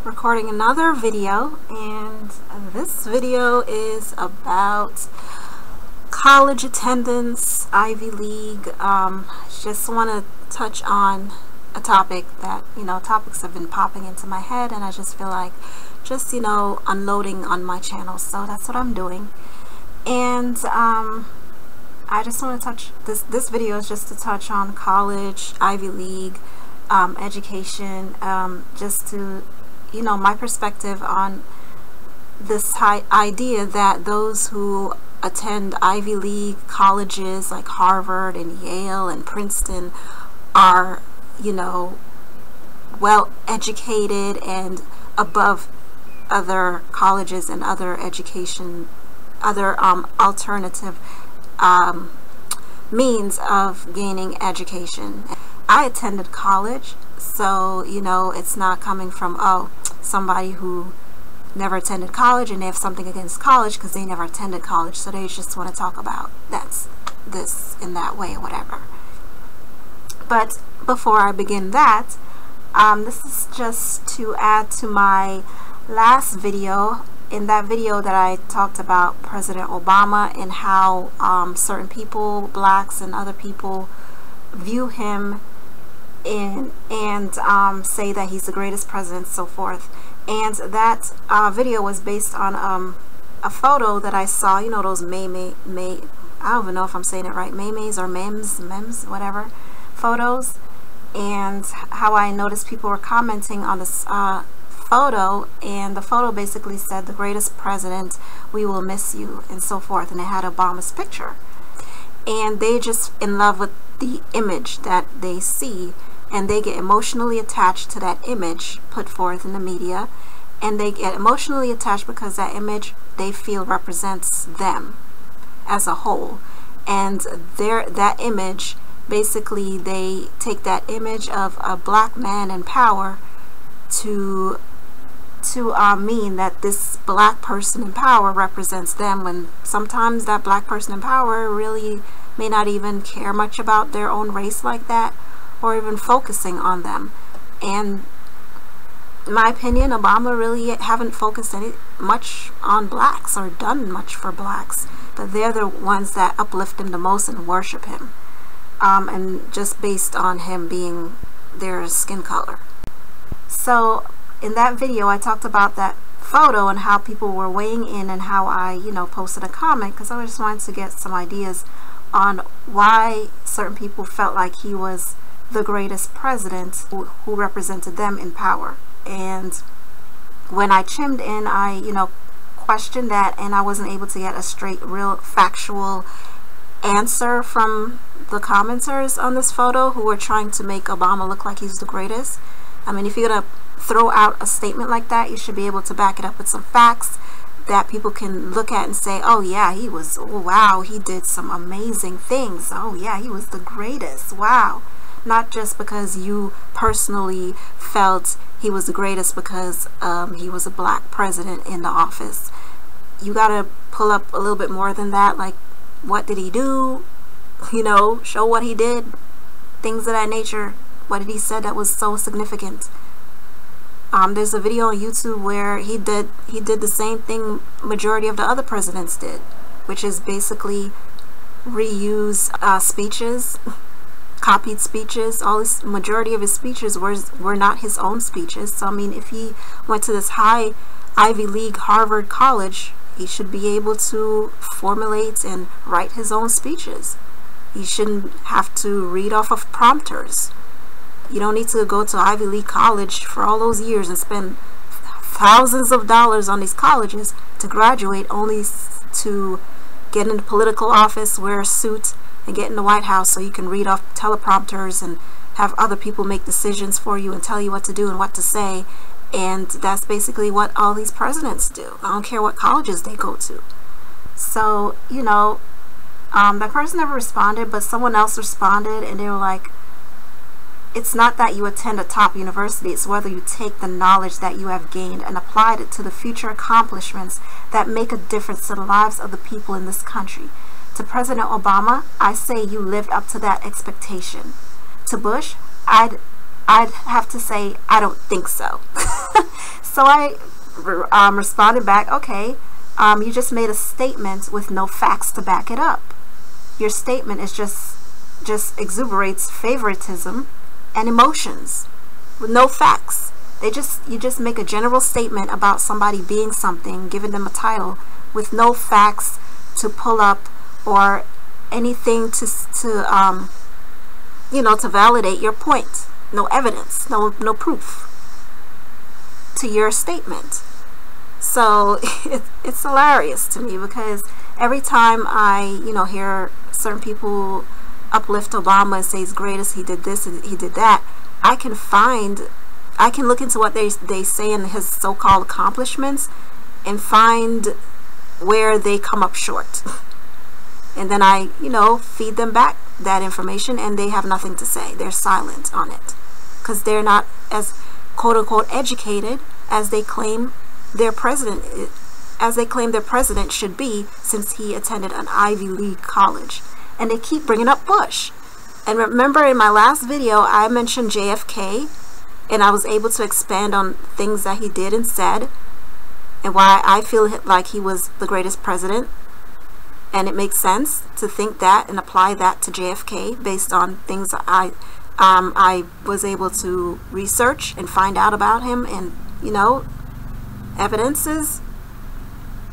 recording another video, and this video is about college attendance, Ivy League. Just want to touch on a topic that, topics have been popping into my head, and I just feel like just, unloading on my channel. So that's what I'm doing. And I just want to touch this video is just to touch on college, Ivy League, education, just to, my perspective on this idea that those who attend Ivy League colleges like Harvard and Yale and Princeton are, well educated and above other colleges and other education, other alternative means of gaining education. I attended college, so it's not coming from somebody who never attended college and they have something against college because they never attended college, so they just want to talk about this in that way or whatever. But before I begin that, this is just to add to my last video. In that video that I talked about President Obama and how certain people, blacks and other people, view him and say that he's the greatest president, so forth. And that video was based on a photo that I saw, those I don't even know if I'm saying it right, memes or memes, whatever, photos, and how I noticed people were commenting on this photo, and the photo basically said, "The greatest president, we will miss you," and so forth, and it had Obama's picture, and they just in love with the image that they see, and they get emotionally attached to that image put forth in the media, and they get emotionally attached because that image they feel represents them as a whole, and that image, basically they take that image of a black man in power to mean that this black person in power represents them, when sometimes that black person in power really may not even care much about their own race like that, or even focusing on them. And in my opinion, Obama really haven't focused much on blacks or done much for blacks, but they're the ones that uplift him the most and worship him, and just based on him being their skin color. So in that video I talked about that photo and how people were weighing in, and how I posted a comment because I just wanted to get some ideas on why certain people felt like he was the greatest president who represented them in power. And when I chimed in, I questioned that, and I wasn't able to get a straight, real, factual answer from the commenters on this photo who were trying to make Obama look like he's the greatest. I mean, if you're gonna throw out a statement like that, you should be able to back it up with some facts that people can look at and say, oh yeah, wow, he did some amazing things, oh yeah, he was the greatest, wow. Not just because you personally felt he was the greatest because he was a black president in the office. You gotta pull up a little bit more than that, like what did he do, show what he did, things of that nature. What did he say that was so significant? There's a video on YouTube where he did the same thing majority of the other presidents did, which is basically reuse speeches, copied speeches. Majority of his speeches were not his own speeches. So I mean, if he went to this high Ivy League Harvard college, he should be able to formulate and write his own speeches. He shouldn't have to read off of prompters. You don't need to go to Ivy League college for all those years and spend thousands of dollars on these colleges to graduate only to get into political office, wear a suit, and get in the White House so you can read off teleprompters and have other people make decisions for you and tell you what to do and what to say. And that's basically what all these presidents do. I don't care what colleges they go to. So, that person never responded, but someone else responded, and they were like, it's not that you attend a top university, it's whether you take the knowledge that you have gained and applied it to the future accomplishments that make a difference to the lives of the people in this country. To President Obama, I say you lived up to that expectation. To Bush, I'd have to say I don't think so. So I responded back, okay, you just made a statement with no facts to back it up. Your statement is just exuberates favoritism and emotions with no facts. You just make a general statement about somebody being something, giving them a title with no facts to pull up or anything to validate your point. No evidence, no proof to your statement. So it's hilarious to me, because every time I hear certain people uplift Obama and say he's greatest, he did this and he did that, I can look into what they say in his so-called accomplishments and find where they come up short. And then I feed them back that information, and they have nothing to say. They're silent on it, because they're not as quote-unquote educated as they claim their president should be, since he attended an Ivy League college. And they keep bringing up Bush. And remember, in my last video I mentioned JFK, and I was able to expand on things that he did and said, and why I feel like he was the greatest president. And it makes sense to think that and apply that to JFK based on things I was able to research and find out about him, and evidences.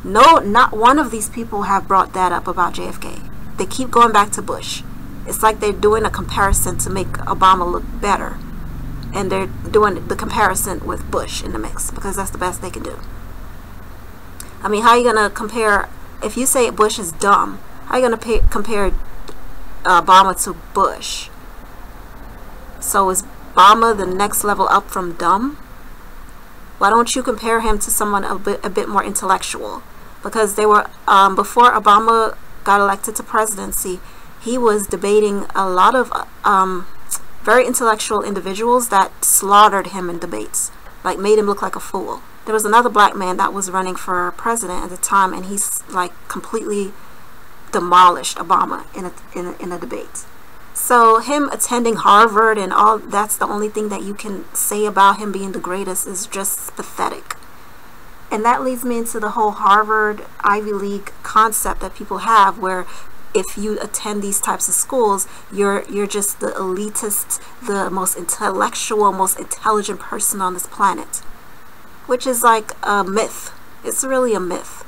No, not one of these people have brought that up about JFK. They keep going back to Bush. It's like they're doing a comparison to make Obama look better, and they're doing the comparison with Bush in the mix because that's the best they can do. I mean, how are you gonna compare? If you say Bush is dumb, how are you gonna compare Obama to Bush? So is Obama the next level up from dumb? Why don't you compare him to someone a bit more intellectual? Because they were before Obama got elected to presidency, he was debating a lot of very intellectual individuals that slaughtered him in debates, like made him look like a fool. There was another black man that was running for president at the time, and he's like completely demolished Obama in a debate. So him attending Harvard and all, that's the only thing that you can say about him being the greatest, is just pathetic. And that leads me into the whole Harvard Ivy League concept that people have, where if you attend these types of schools, you're just the elitist, the most intellectual, most intelligent person on this planet, which is like a myth. It's really a myth.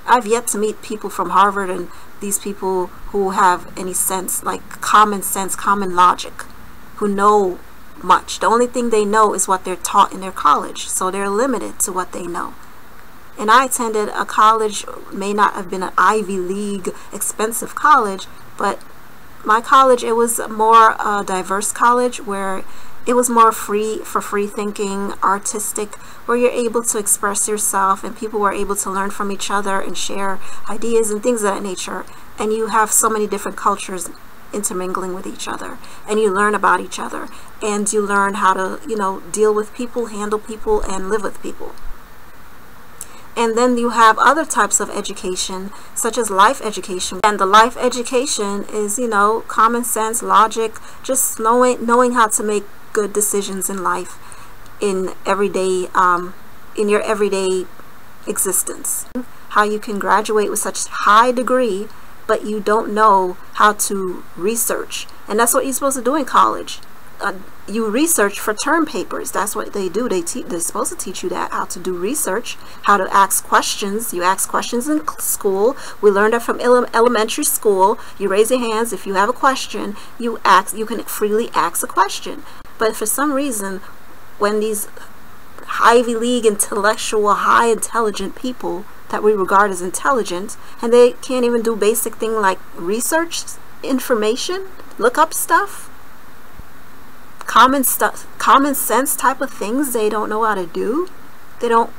I've yet to meet people from Harvard and these people who have any sense, like common sense, common logic, who know much. The only thing they know is what they're taught in their college, so they're limited to what they know. And I attended a college, may not have been an Ivy League expensive college, but my college, it was more a diverse college, where it was more free thinking, artistic, where you're able to express yourself and people were able to learn from each other and share ideas and things of that nature. And you have so many different cultures intermingling with each other, and you learn about each other, and you learn how to deal with people, handle people, and live with people. And then you have other types of education, such as life education. And the life education is, common sense, logic, just knowing how to make good decisions in life, in your everyday existence. How you can graduate with such high degree, but you don't know how to research. And that's what you're supposed to do in college. You research for term papers. That's what they do. They're supposed to teach you that, how to do research, how to ask questions. You ask questions in school. We learned that from elementary school. You raise your hands if you have a question. You can freely ask a question. But for some reason, when these Ivy League intellectual, high intelligent people that we regard as intelligent, and they can't even do basic thing like research information, look up stuff, common sense type of things, they don't know how to do. They don't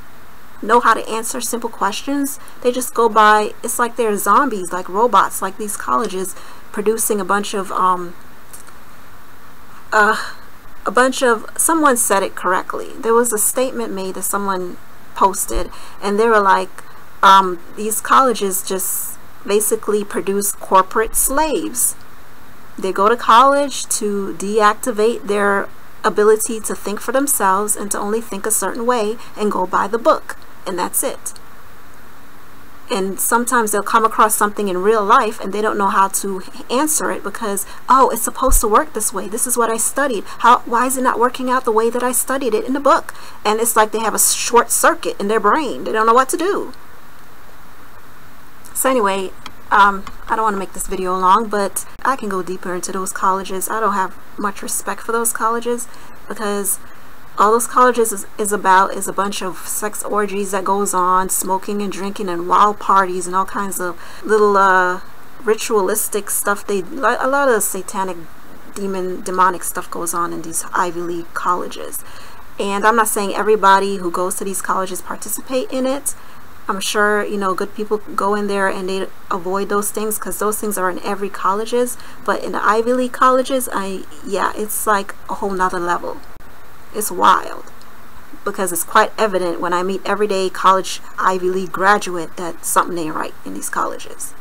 know how to answer simple questions. They just go by, it's like they're zombies, like robots, like these colleges producing a bunch of someone said it correctly. There was a statement made that someone posted, and they were like, these colleges just basically produce corporate slaves. They go to college to deactivate their ability to think for themselves and to only think a certain way and go by the book, and that's it. And sometimes they'll come across something in real life and they don't know how to answer it because, oh, it's supposed to work this way. This is what I studied. Why is it not working out the way that I studied it in the book? And it's like they have a short circuit in their brain. They don't know what to do. So anyway, I don't want to make this video long, but I can go deeper into those colleges. I don't have much respect for those colleges because all those colleges is about is a bunch of sex orgies that goes on, smoking and drinking and wild parties and all kinds of little ritualistic stuff. A lot of satanic demonic stuff goes on in these Ivy League colleges. And I'm not saying everybody who goes to these colleges participate in it. I'm sure, you know, good people go in there and they avoid those things because those things are in every colleges. But in the Ivy League colleges, yeah, it's like a whole nother level. It's wild because it's quite evident when I meet everyday college Ivy League graduate that something ain't right in these colleges.